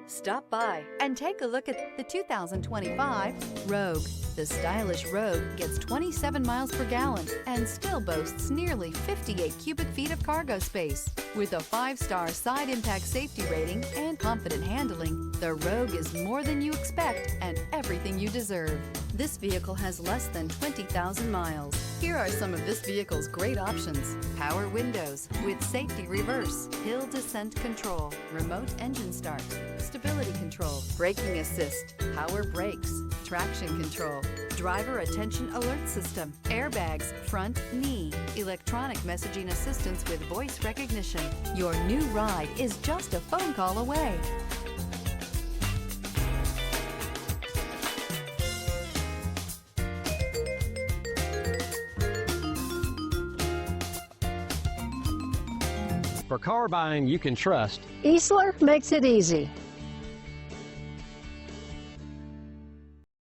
Stop by and take a look at the 2025 Rogue. The stylish Rogue gets 27 miles per gallon and still boasts nearly 58 cubic feet of cargo space. With a 5-star side impact safety rating and confident handling, the Rogue is more than you expect and everything you deserve. This vehicle has less than 20,000 miles. Here are some of this vehicle's great options: power windows with safety reverse, hill descent control, remote engine start, stability control, braking assist, power brakes, traction control, driver attention alert system, airbags, front knee, electronic messaging assistance with voice recognition. Your new ride is just a phone call away. For car buying you can trust, Easler makes it easy.